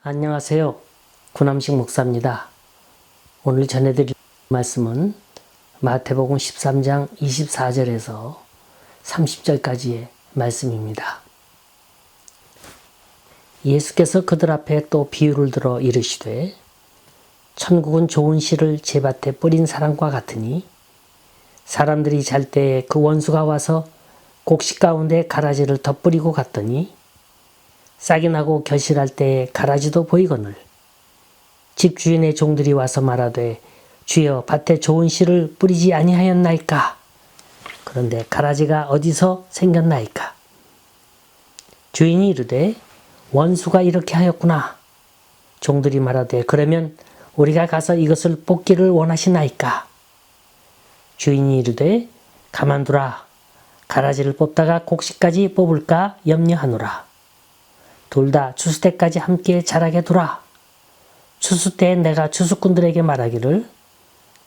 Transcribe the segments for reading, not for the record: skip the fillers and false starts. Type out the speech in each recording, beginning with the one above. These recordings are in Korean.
안녕하세요. 구남식 목사입니다. 오늘 전해드릴 말씀은 마태복음 13장 24절에서 30절까지의 말씀입니다. 예수께서 그들 앞에 또 비유를 들어 이르시되 천국은 좋은 씨를 제밭에 뿌린 사람과 같으니 사람들이 잘 때에 그 원수가 와서 곡식 가운데 가라지를 덧뿌리고 갔더니 싹이 나고 결실할 때에 가라지도 보이거늘 집주인의 종들이 와서 말하되 주여 밭에 좋은 씨를 뿌리지 아니하였나이까? 그런데 가라지가 어디서 생겼나이까? 주인이 이르되 원수가 이렇게 하였구나. 종들이 말하되 그러면 우리가 가서 이것을 뽑기를 원하시나이까? 주인이 이르되 가만두라. 가라지를 뽑다가 곡식까지 뽑을까 염려하노라. 둘 다 추수 때까지 함께 자라게 두라. 추수 때에 내가 추수꾼들에게 말하기를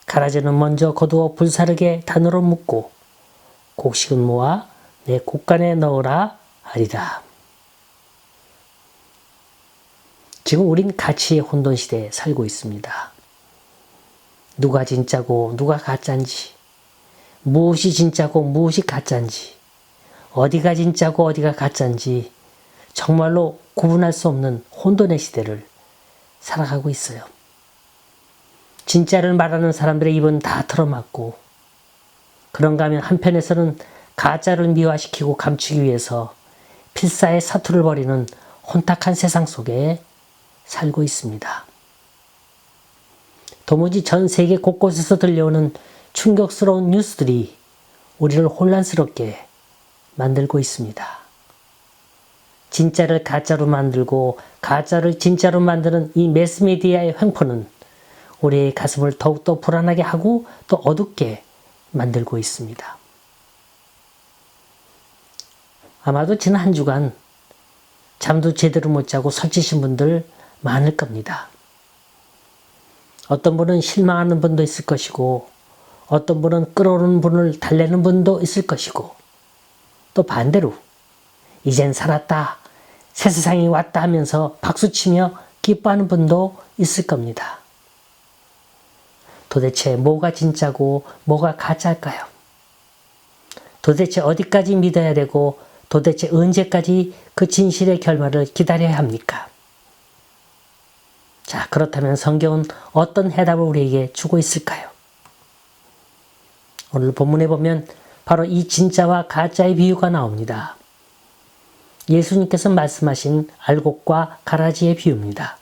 가라지는 먼저 거두어 불사르게 단으로 묶고 곡식은 모아 내 곡간에 넣으라 하리라. 지금 우린 가치의 혼돈 시대에 살고 있습니다. 누가 진짜고 누가 가짜인지, 무엇이 진짜고 무엇이 가짜인지, 어디가 진짜고 어디가 가짜인지 정말로 구분할 수 없는 혼돈의 시대를 살아가고 있어요. 진짜를 말하는 사람들의 입은 다 틀어막고 그런가 하면 한편에서는 가짜를 미화시키고 감추기 위해서 필사의 사투를 벌이는 혼탁한 세상 속에 살고 있습니다. 도무지 전 세계 곳곳에서 들려오는 충격스러운 뉴스들이 우리를 혼란스럽게 만들고 있습니다. 진짜를 가짜로 만들고 가짜를 진짜로 만드는 이 매스미디어의 횡포는 우리의 가슴을 더욱더 불안하게 하고 또 어둡게 만들고 있습니다. 아마도 지난 한 주간 잠도 제대로 못 자고 설치신 분들 많을 겁니다. 어떤 분은 실망하는 분도 있을 것이고 어떤 분은 끌어오는 분을 달래는 분도 있을 것이고 또 반대로 이젠 살았다, 새 세상이 왔다 하면서 박수치며 기뻐하는 분도 있을 겁니다. 도대체 뭐가 진짜고 뭐가 가짜일까요? 도대체 어디까지 믿어야 되고 도대체 언제까지 그 진실의 결말을 기다려야 합니까? 자, 그렇다면 성경은 어떤 해답을 우리에게 주고 있을까요? 오늘 본문에 보면 바로 이 진짜와 가짜의 비유가 나옵니다. 예수님께서 말씀하신 알곡과 가라지의 비유입니다.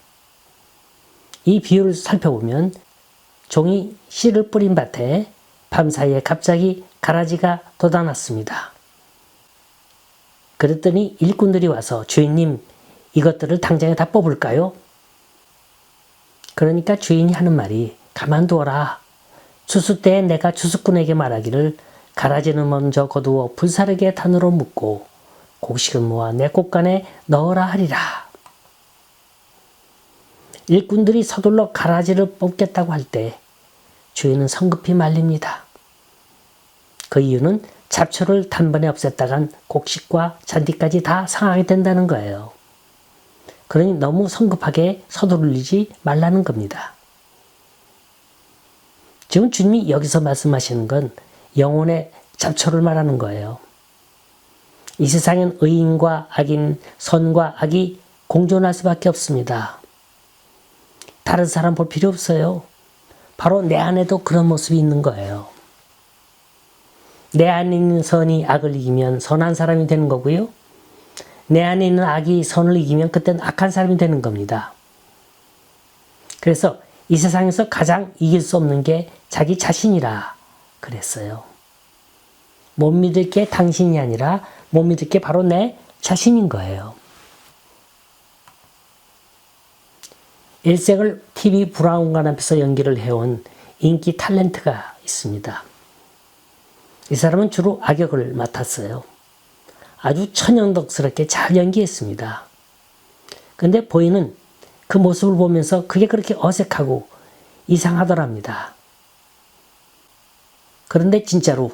이 비유를 살펴보면 종이 씨를 뿌린 밭에 밤사이에 갑자기 가라지가 돋아났습니다. 그랬더니 일꾼들이 와서 주인님, 이것들을 당장에 다 뽑을까요? 그러니까 주인이 하는 말이 가만두어라. 추수 때에 내가 추수꾼에게 말하기를 가라지는 먼저 거두어 불사르게 단으로 묶고 곡식은 모아 내 곡간에 넣으라 하리라. 일꾼들이 서둘러 가라지를 뽑겠다고 할 때 주인은 성급히 말립니다. 그 이유는 잡초를 단번에 없앴다간 곡식과 잔디까지 다 상하게 된다는 거예요. 그러니 너무 성급하게 서두르지 말라는 겁니다. 지금 주님이 여기서 말씀하시는 건 영혼의 잡초를 말하는 거예요. 이 세상엔 의인과 악인, 선과 악이 공존할 수밖에 없습니다. 다른 사람 볼 필요 없어요. 바로 내 안에도 그런 모습이 있는 거예요. 내 안에 있는 선이 악을 이기면 선한 사람이 되는 거고요. 내 안에 있는 악이 선을 이기면 그때는 악한 사람이 되는 겁니다. 그래서 이 세상에서 가장 이길 수 없는 게 자기 자신이라 그랬어요. 못 믿을 게 당신이 아니라 못 믿을 게 바로 내 자신인 거예요. 일생을 TV 브라운관 앞에서 연기를 해온 인기 탤런트가 있습니다. 이 사람은 주로 악역을 맡았어요. 아주 천연덕스럽게 잘 연기했습니다. 근데 보이는 그 모습을 보면서 그게 그렇게 어색하고 이상하더랍니다. 그런데 진짜로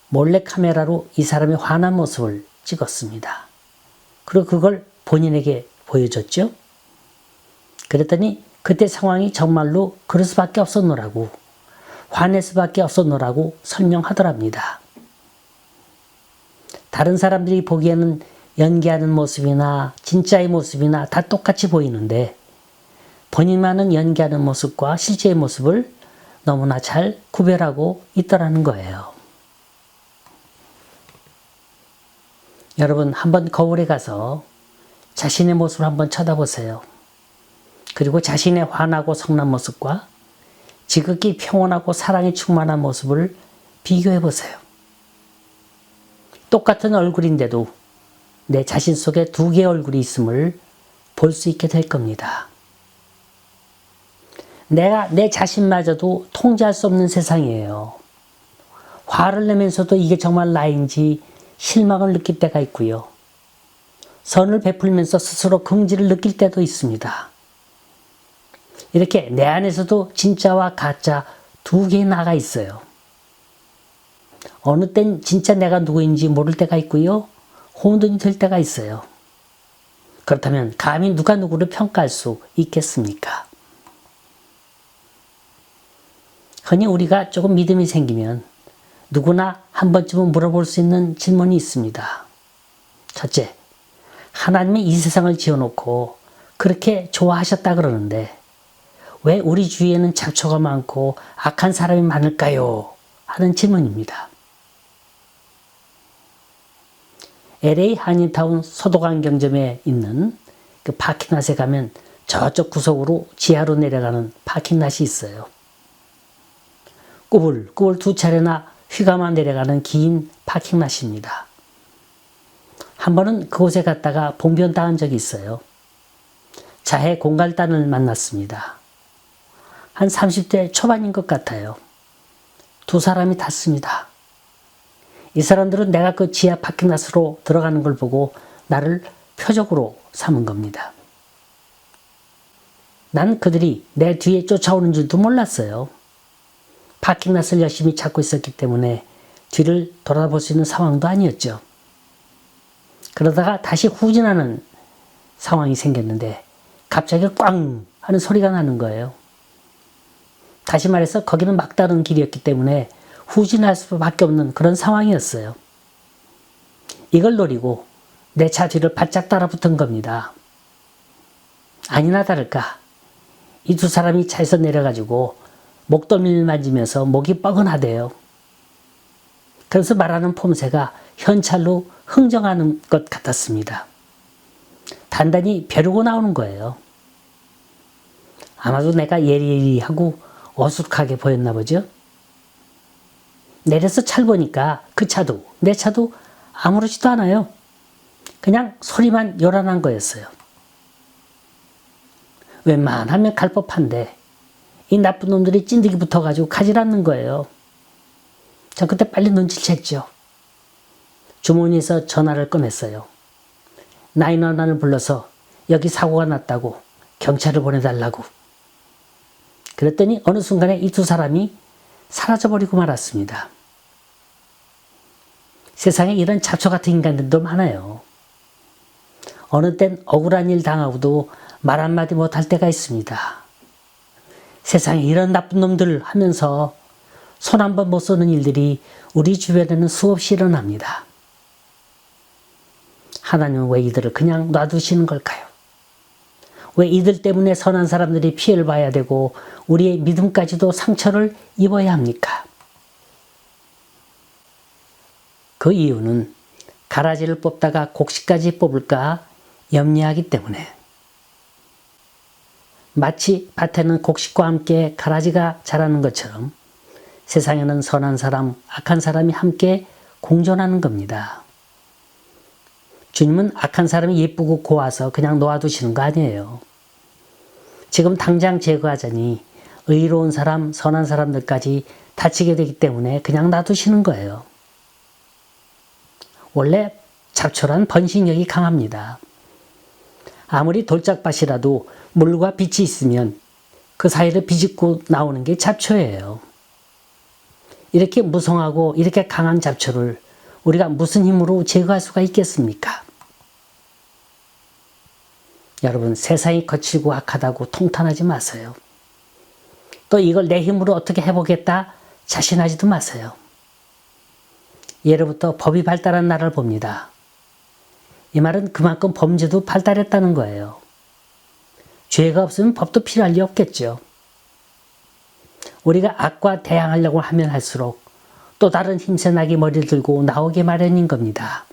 몰래 카메라로 이 사람의 화난 모습을 찍었습니다. 그리고 그걸 본인에게 보여줬죠. 그랬더니 그때 상황이 정말로 그럴 수밖에 없었노라고, 화낼 수밖에 없었노라고 설명하더랍니다. 다른 사람들이 보기에는 연기하는 모습이나 진짜의 모습이나 다 똑같이 보이는데 본인만은 연기하는 모습과 실제의 모습을 너무나 잘 구별하고 있더라는 거예요. 여러분, 한번 거울에 가서 자신의 모습을 한번 쳐다보세요. 그리고 자신의 환하고 성난 모습과 지극히 평온하고 사랑이 충만한 모습을 비교해 보세요. 똑같은 얼굴인데도 내 자신 속에 두 개의 얼굴이 있음을 볼 수 있게 될 겁니다. 내가 내 자신마저도 통제할 수 없는 세상이에요. 화를 내면서도 이게 정말 나인지 실망을 느낄 때가 있고요. 선을 베풀면서 스스로 긍지를 느낄 때도 있습니다. 이렇게 내 안에서도 진짜와 가짜 두 개의 나가 있어요. 어느 땐 진짜 내가 누구인지 모를 때가 있고요. 혼돈이 될 때가 있어요. 그렇다면 감히 누가 누구를 평가할 수 있겠습니까? 흔히 우리가 조금 믿음이 생기면 누구나 한 번쯤은 물어볼 수 있는 질문이 있습니다. 첫째, 하나님이 이 세상을 지어놓고 그렇게 좋아하셨다 그러는데 왜 우리 주위에는 잡초가 많고 악한 사람이 많을까요? 하는 질문입니다. LA 한인타운 소도강경점에 있는 그 파킹랏에 가면 저쪽 구석으로 지하로 내려가는 파킹랏이 있어요. 꾸불꾸불 두 차례나 휘감아 내려가는 긴 파킹랏입니다. 한 번은 그곳에 갔다가 봉변당한 적이 있어요. 자해 공갈단을 만났습니다. 한 30대 초반인 것 같아요. 두 사람이 탔습니다. 이 사람들은 내가 그 지하 파킹랏으로 들어가는 걸 보고 나를 표적으로 삼은 겁니다. 난 그들이 내 뒤에 쫓아오는 줄도 몰랐어요. 파킹랏을 열심히 찾고 있었기 때문에 뒤를 돌아볼 수 있는 상황도 아니었죠. 그러다가 다시 후진하는 상황이 생겼는데 갑자기 꽝 하는 소리가 나는 거예요. 다시 말해서 거기는 막다른 길이었기 때문에 후진할 수밖에 없는 그런 상황이었어요. 이걸 노리고 내 차 뒤를 바짝 따라붙은 겁니다. 아니나 다를까 이 두 사람이 차에서 내려가지고 목덜미를 만지면서 목이 뻐근하대요. 그래서 말하는 폼새가 현찰로 흥정하는 것 같았습니다. 단단히 벼르고 나오는 거예요. 아마도 내가 예리하고 어숙하게 보였나 보죠. 내려서 차를 보니까 그 차도 내 차도 아무렇지도 않아요. 그냥 소리만 요란한 거였어요. 웬만하면 갈 법한데 이 나쁜 놈들이 찐득이 붙어가지고 가지 않는 거예요. 전 그때 빨리 눈치챘죠. 주머니에서 전화를 꺼냈어요. 911을 불러서 여기 사고가 났다고 경찰을 보내달라고. 그랬더니 어느 순간에 이 두 사람이 사라져버리고 말았습니다. 세상에 이런 잡초 같은 인간들도 많아요. 어느 땐 억울한 일 당하고도 말 한마디 못할 때가 있습니다. 세상에 이런 나쁜 놈들 하면서 손 한 번 못 쏘는 일들이 우리 주변에는 수없이 일어납니다. 하나님은 왜 이들을 그냥 놔두시는 걸까요? 왜 이들 때문에 선한 사람들이 피해를 봐야 되고 우리의 믿음까지도 상처를 입어야 합니까? 그 이유는 가라지를 뽑다가 곡식까지 뽑을까 염려하기 때문에. 마치 밭에는 곡식과 함께 가라지가 자라는 것처럼 세상에는 선한 사람, 악한 사람이 함께 공존하는 겁니다. 주님은 악한 사람이 예쁘고 고와서 그냥 놓아두시는 거 아니에요. 지금 당장 제거하자니 의로운 사람, 선한 사람들까지 다치게 되기 때문에 그냥 놔두시는 거예요. 원래 잡초란 번식력이 강합니다. 아무리 돌짝밭이라도 물과 빛이 있으면 그 사이를 비집고 나오는 게 잡초예요. 이렇게 무성하고 이렇게 강한 잡초를 우리가 무슨 힘으로 제거할 수가 있겠습니까? 여러분, 세상이 거칠고 악하다고 통탄하지 마세요. 또 이걸 내 힘으로 어떻게 해보겠다 자신하지도 마세요. 예로부터 법이 발달한 나라를 봅니다. 이 말은 그만큼 범죄도 발달했다는 거예요. 죄가 없으면 법도 필요할 리 없겠죠. 우리가 악과 대항하려고 하면 할수록 또 다른 힘새 나기 머리를 들고 나오게 마련인 겁니다.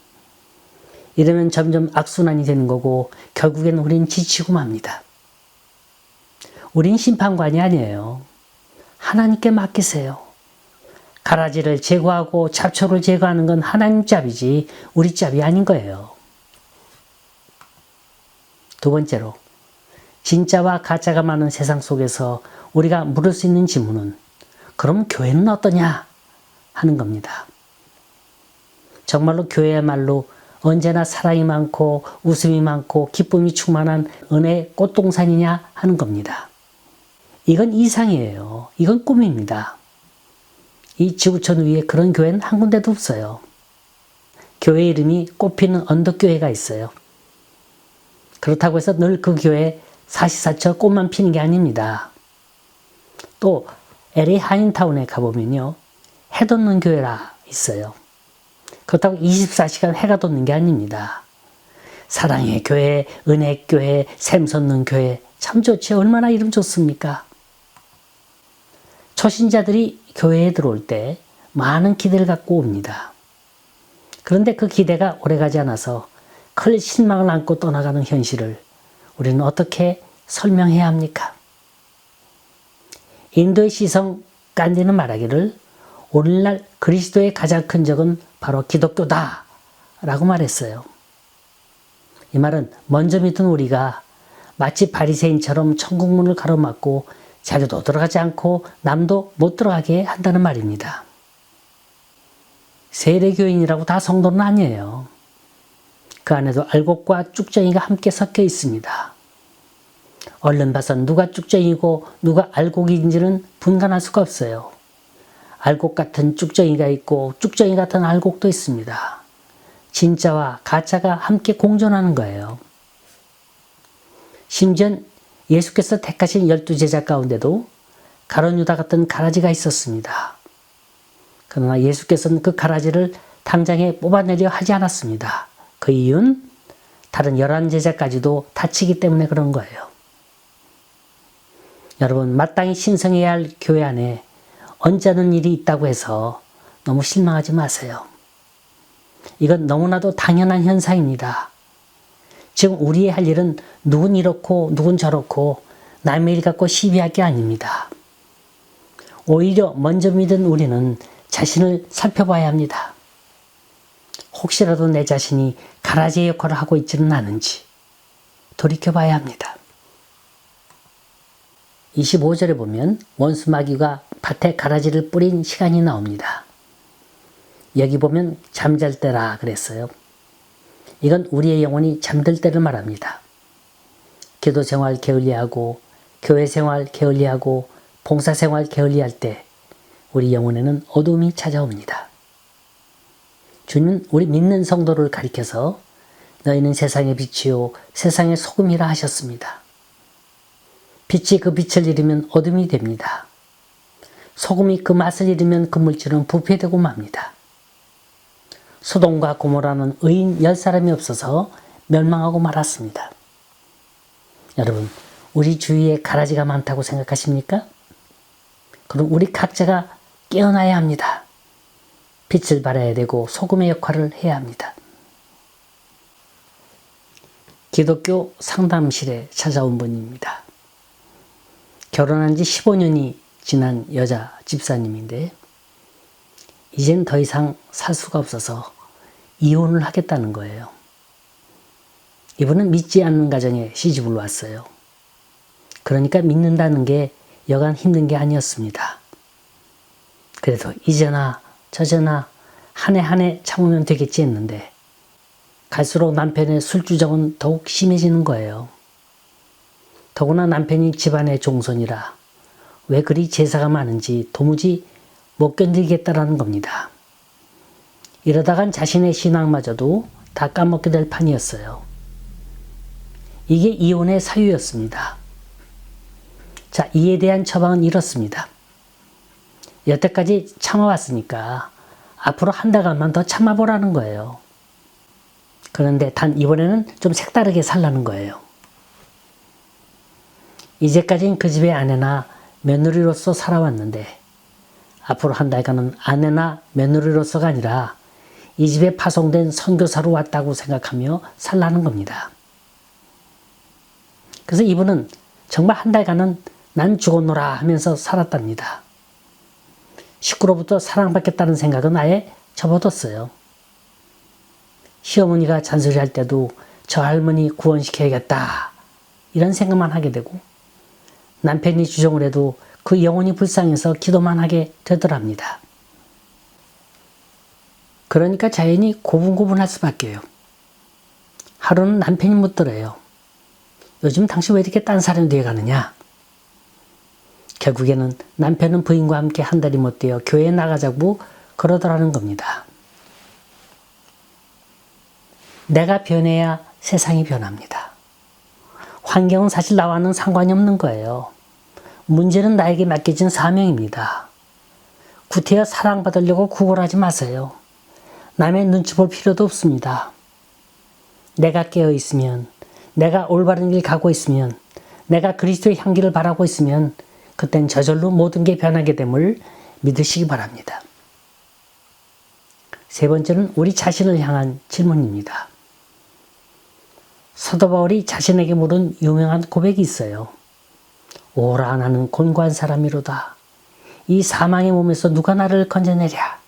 이러면 점점 악순환이 되는 거고 결국엔 우린 지치고 맙니다. 우린 심판관이 아니에요. 하나님께 맡기세요. 가라지를 제거하고 잡초를 제거하는 건 하나님 짭이지 우리 짭이 아닌 거예요. 두 번째로, 진짜와 가짜가 많은 세상 속에서 우리가 물을 수 있는 질문은 그럼 교회는 어떠냐 하는 겁니다. 정말로 교회야말로 언제나 사랑이 많고 웃음이 많고 기쁨이 충만한 은혜의 꽃동산이냐 하는 겁니다. 이건 이상이에요. 이건 꿈입니다. 이 지구촌 위에 그런 교회는 한 군데도 없어요. 교회 이름이 꽃피는 언덕교회가 있어요. 그렇다고 해서 늘 그 교회에 사시사철 꽃만 피는 게 아닙니다. 또 LA 한인타운에 가보면요, 해 돋는 교회라 있어요. 그렇다고 24시간 해가 돋는 게 아닙니다. 사랑의 교회, 은혜 교회, 샘 솟는 교회, 참 좋지. 얼마나 이름 좋습니까? 초신자들이 교회에 들어올 때 많은 기대를 갖고 옵니다. 그런데 그 기대가 오래가지 않아서 큰 실망을 안고 떠나가는 현실을 우리는 어떻게 설명해야 합니까? 인도의 시성 간디는 말하기를 오늘날 그리스도의 가장 큰 적은 바로 기독교다 라고 말했어요. 이 말은 먼저 믿은 우리가 마치 바리새인처럼 천국문을 가로막고 자기도 들어가지 않고 남도 못 들어가게 한다는 말입니다. 세례교인이라고 다 성도는 아니에요. 그 안에도 알곡과 쭉정이가 함께 섞여 있습니다. 얼른 봐서 누가 쭉정이고 누가 알곡인지는 분간할 수가 없어요. 알곡 같은 쭉정이가 있고 쭉정이 같은 알곡도 있습니다. 진짜와 가짜가 함께 공존하는 거예요. 심지어 예수께서 택하신 12제자 가운데도 가룟 유다 같은 가라지가 있었습니다. 그러나 예수께서는 그 가라지를 당장에 뽑아내려 하지 않았습니다. 그 이유는 다른 11제자까지도 다치기 때문에 그런 거예요. 여러분, 마땅히 신성해야 할 교회 안에 언짢은 일이 있다고 해서 너무 실망하지 마세요. 이건 너무나도 당연한 현상입니다. 지금 우리의 할 일은 누군 이렇고 누군 저렇고 남의 일 갖고 시비할 게 아닙니다. 오히려 먼저 믿은 우리는 자신을 살펴봐야 합니다. 혹시라도 내 자신이 가라지의 역할을 하고 있지는 않은지 돌이켜봐야 합니다. 25절에 보면 원수 마귀가 밭에 가라지를 뿌린 시간이 나옵니다. 여기 보면 잠잘 때라 그랬어요. 이건 우리의 영혼이 잠들 때를 말합니다. 기도 생활 게을리하고 교회 생활 게을리하고 봉사 생활 게을리할 때 우리 영혼에는 어둠이 찾아옵니다. 주님은 우리 믿는 성도를 가리켜서 너희는 세상의 빛이요 세상의 소금이라 하셨습니다. 빛이 그 빛을 잃으면 어둠이 됩니다. 소금이 그 맛을 잃으면 그 물질은 부패되고 맙니다. 소돔과 고모라는 의인 10사람이 없어서 멸망하고 말았습니다. 여러분, 우리 주위에 가라지가 많다고 생각하십니까? 그럼 우리 각자가 깨어나야 합니다. 빛을 발해야 되고 소금의 역할을 해야 합니다. 기독교 상담실에 찾아온 분입니다. 결혼한 지 15년이 지난 여자 집사님인데 이젠 더 이상 살 수가 없어서 이혼을 하겠다는 거예요. 이분은 믿지 않는 가정에 시집을 왔어요. 그러니까 믿는다는 게 여간 힘든 게 아니었습니다. 그래도 이제나 저제나 한 해 한 해 참으면 되겠지 했는데 갈수록 남편의 술주정은 더욱 심해지는 거예요. 더구나 남편이 집안의 종손이라 왜 그리 제사가 많은지 도무지 못 견디겠다라는 겁니다. 이러다간 자신의 신앙마저도 다 까먹게 될 판이었어요. 이게 이혼의 사유였습니다. 자, 이에 대한 처방은 이렇습니다. 여태까지 참아왔으니까 앞으로 한 달간만 더 참아보라는 거예요. 그런데 단 이번에는 좀 색다르게 살라는 거예요. 이제까지는 그 집의 아내나 며느리로서 살아왔는데 앞으로 한 달간은 아내나 며느리로서가 아니라 이 집에 파송된 선교사로 왔다고 생각하며 살라는 겁니다. 그래서 이분은 정말 한 달간은 난 죽었노라 하면서 살았답니다. 식구로부터 사랑받겠다는 생각은 아예 접어뒀어요. 시어머니가 잔소리할 때도 저 할머니 구원시켜야겠다 이런 생각만 하게 되고 남편이 주정을 해도 그 영혼이 불쌍해서 기도만 하게 되더랍니다. 그러니까 자연히 고분고분할 수밖에요. 하루는 남편이 묻더래요. 요즘 당신 왜 이렇게 딴 사람이 돼가느냐? 결국에는 남편은 부인과 함께 한 달이 못 되어 교회에 나가자고 그러더라는 겁니다. 내가 변해야 세상이 변합니다. 환경은 사실 나와는 상관이 없는 거예요. 문제는 나에게 맡겨진 사명입니다. 구태여 사랑받으려고 구걸하지 마세요. 남의 눈치 볼 필요도 없습니다. 내가 깨어있으면, 내가 올바른 길 가고 있으면, 내가 그리스도의 향기를 바라고 있으면 그땐 저절로 모든 게 변하게 됨을 믿으시기 바랍니다. 세 번째는 우리 자신을 향한 질문입니다. 사도 바울이 자신에게 물은 유명한 고백이 있어요. 오라 나는 곤고한 사람이로다. 이 사망의 몸에서 누가 나를 건져내랴.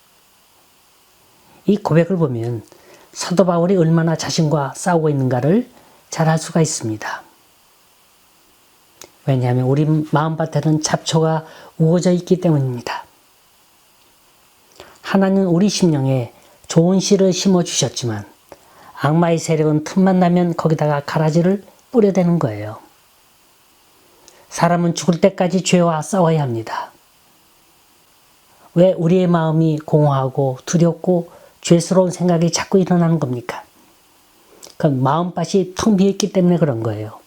이 고백을 보면 사도 바울이 얼마나 자신과 싸우고 있는가를 잘 알 수가 있습니다. 왜냐하면 우리 마음밭에는 잡초가 우거져 있기 때문입니다. 하나님은 우리 심령에 좋은 씨를 심어주셨지만 악마의 세력은 틈만 나면 거기다가 가라지를 뿌려대는 거예요. 사람은 죽을 때까지 죄와 싸워야 합니다. 왜 우리의 마음이 공허하고 두렵고 죄스러운 생각이 자꾸 일어나는 겁니까? 그건 마음밭이 텅 비어있기 때문에 그런 거예요.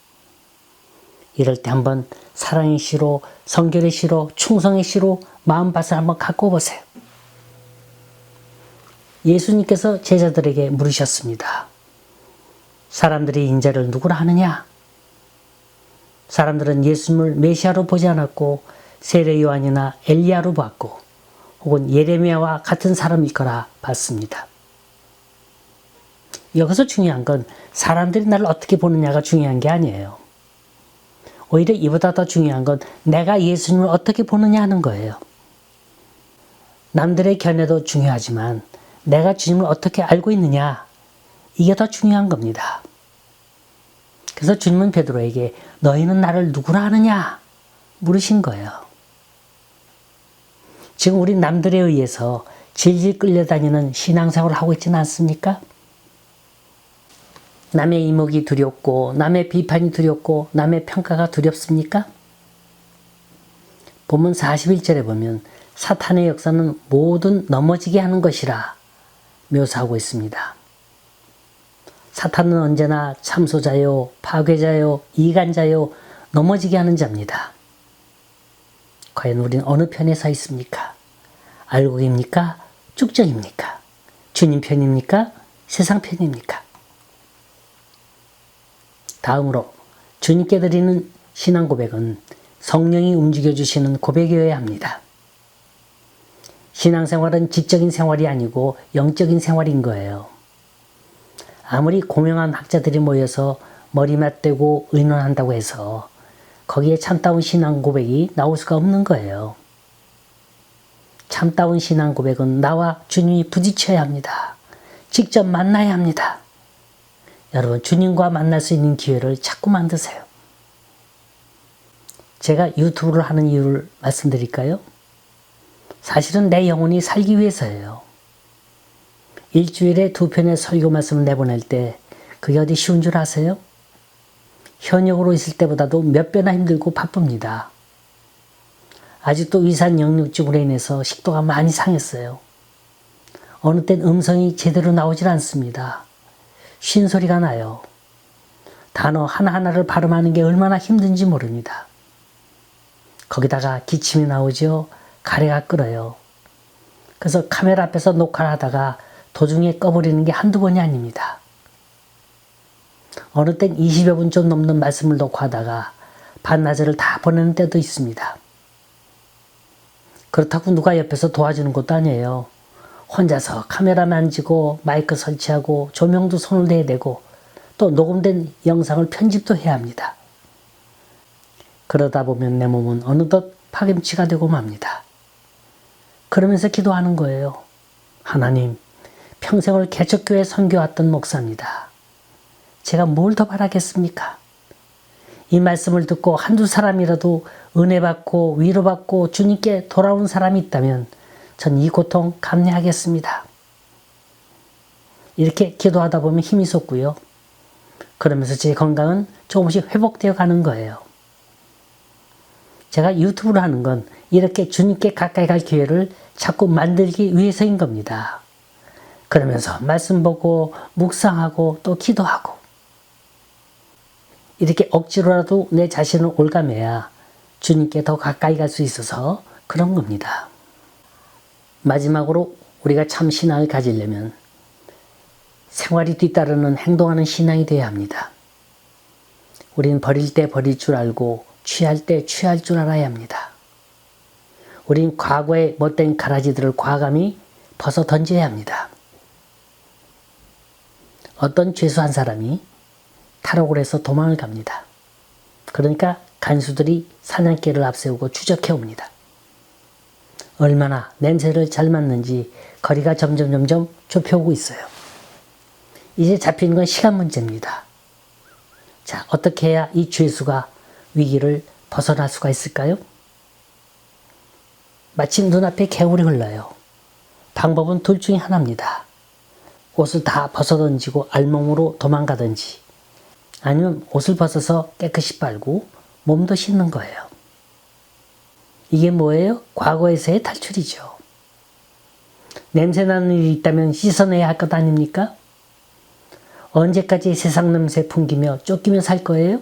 이럴 때 한번 사랑의 씨로, 성결의 씨로, 충성의 씨로 마음밭을 한번 갖고 보세요. 예수님께서 제자들에게 물으셨습니다. 사람들이 인자를 누구라 하느냐? 사람들은 예수님을 메시아로 보지 않았고 세례 요한이나 엘리야로 봤고 혹은 예레미야와 같은 사람일 거라 봤습니다. 여기서 중요한 건 사람들이 나를 어떻게 보느냐가 중요한 게 아니에요. 오히려 이보다 더 중요한 건 내가 예수님을 어떻게 보느냐 하는 거예요. 남들의 견해도 중요하지만 내가 주님을 어떻게 알고 있느냐 이게 더 중요한 겁니다. 그래서 주님은 베드로에게 너희는 나를 누구라 하느냐 물으신 거예요. 지금 우리 남들에 의해서 질질 끌려다니는 신앙생활을 하고 있지는 않습니까? 남의 이목이 두렵고 남의 비판이 두렵고 남의 평가가 두렵습니까? 본문 41절에 보면 사탄의 역사는 모든 넘어지게 하는 것이라 묘사하고 있습니다. 사탄은 언제나 참소자요, 파괴자요, 이간자요, 넘어지게 하는 자입니다. 과연 우리는 어느 편에 서 있습니까? 알곡입니까? 쭉정입니까? 주님 편입니까? 세상 편입니까? 다음으로 주님께 드리는 신앙 고백은 성령이 움직여주시는 고백이어야 합니다. 신앙생활은 지적인 생활이 아니고 영적인 생활인 거예요. 아무리 고명한 학자들이 모여서 머리 맞대고 의논한다고 해서 거기에 참다운 신앙 고백이 나올 수가 없는 거예요. 참다운 신앙 고백은 나와 주님이 부딪혀야 합니다. 직접 만나야 합니다. 여러분, 주님과 만날 수 있는 기회를 자꾸 만드세요. 제가 유튜브를 하는 이유를 말씀드릴까요? 사실은 내 영혼이 살기 위해서예요. 일주일에 2편의 설교 말씀을 내보낼 때 그게 어디 쉬운 줄 아세요? 현역으로 있을 때보다도 몇 배나 힘들고 바쁩니다. 아직도 위산 역류증으로 인해서 식도가 많이 상했어요. 어느 땐 음성이 제대로 나오질 않습니다. 쉰 소리가 나요. 단어 하나하나를 발음하는 게 얼마나 힘든지 모릅니다. 거기다가 기침이 나오죠. 가래가 끓어요. 그래서 카메라 앞에서 녹화를 하다가 도중에 꺼버리는 게 한두 번이 아닙니다. 어느 땐 20여 분 좀 넘는 말씀을 녹화하다가 반나절을 다 보내는 때도 있습니다. 그렇다고 누가 옆에서 도와주는 것도 아니에요. 혼자서 카메라 만지고 마이크 설치하고 조명도 손을 내야 되고 또 녹음된 영상을 편집도 해야 합니다. 그러다 보면 내 몸은 어느덧 파김치가 되고 맙니다. 그러면서 기도하는 거예요. 하나님, 평생을 개척교회 선교왔던 목사입니다. 제가 뭘 더 바라겠습니까? 이 말씀을 듣고 한두 사람이라도 은혜 받고 위로받고 주님께 돌아온 사람이 있다면 전 이 고통 감내하겠습니다. 이렇게 기도하다 보면 힘이 솟고요. 그러면서 제 건강은 조금씩 회복되어 가는 거예요. 제가 유튜브를 하는 건 이렇게 주님께 가까이 갈 기회를 자꾸 만들기 위해서인 겁니다. 그러면서 말씀 보고 묵상하고 또 기도하고 이렇게 억지로라도 내 자신을 올가매야 주님께 더 가까이 갈 수 있어서 그런 겁니다. 마지막으로 우리가 참 신앙을 가지려면 생활이 뒤따르는 행동하는 신앙이 되어야 합니다. 우린 버릴 때 버릴 줄 알고 취할 때 취할 줄 알아야 합니다. 우린 과거의 못된 가라지들을 과감히 벗어 던져야 합니다. 어떤 죄수한 사람이 탈옥을 해서 도망을 갑니다. 그러니까 간수들이 사냥개를 앞세우고 추적해 옵니다. 얼마나 냄새를 잘 맡는지 거리가 점점 좁혀오고 있어요. 이제 잡히는 건 시간 문제입니다. 자, 어떻게 해야 이 죄수가 위기를 벗어날 수가 있을까요? 마침 눈앞에 개울이 흘러요. 방법은 둘 중에 하나입니다. 옷을 다 벗어던지고 알몸으로 도망가든지 아니면 옷을 벗어서 깨끗이 빨고 몸도 씻는 거예요. 이게 뭐예요? 과거에서의 탈출이죠. 냄새나는 일이 있다면 씻어내야 할 것 아닙니까? 언제까지 세상 냄새 풍기며 쫓기며 살 거예요?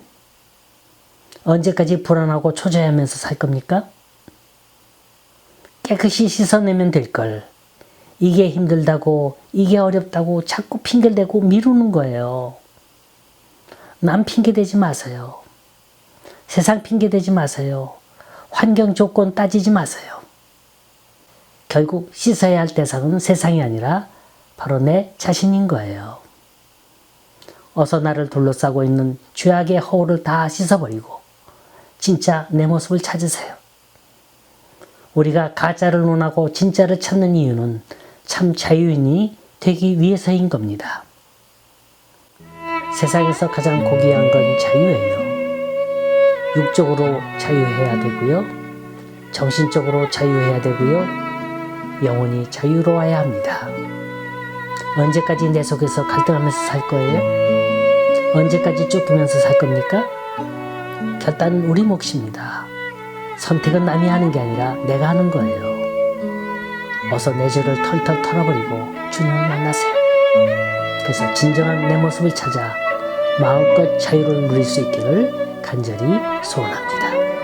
언제까지 불안하고 초조해하면서 살 겁니까? 깨끗이 씻어내면 될 걸. 이게 힘들다고, 이게 어렵다고 자꾸 핑계대고 미루는 거예요. 남 핑계대지 마세요. 세상 핑계대지 마세요. 환경 조건 따지지 마세요. 결국 씻어야 할 대상은 세상이 아니라 바로 내 자신인 거예요. 어서 나를 둘러싸고 있는 죄악의 허울을 다 씻어버리고 진짜 내 모습을 찾으세요. 우리가 가짜를 논하고 진짜를 찾는 이유는 참 자유인이 되기 위해서인 겁니다. 세상에서 가장 고귀한 건 자유예요. 육적으로 자유해야 되고요. 정신적으로 자유해야 되고요. 영혼이 자유로워야 합니다. 언제까지 내 속에서 갈등하면서 살 거예요? 언제까지 쫓기면서 살 겁니까? 결단은 우리 몫입니다. 선택은 남이 하는 게 아니라 내가 하는 거예요. 어서 내 죄를 털털 털어버리고 주님을 만나세요. 그래서 진정한 내 모습을 찾아 마음껏 자유를 누릴 수 있기를 간절히 소원합니다.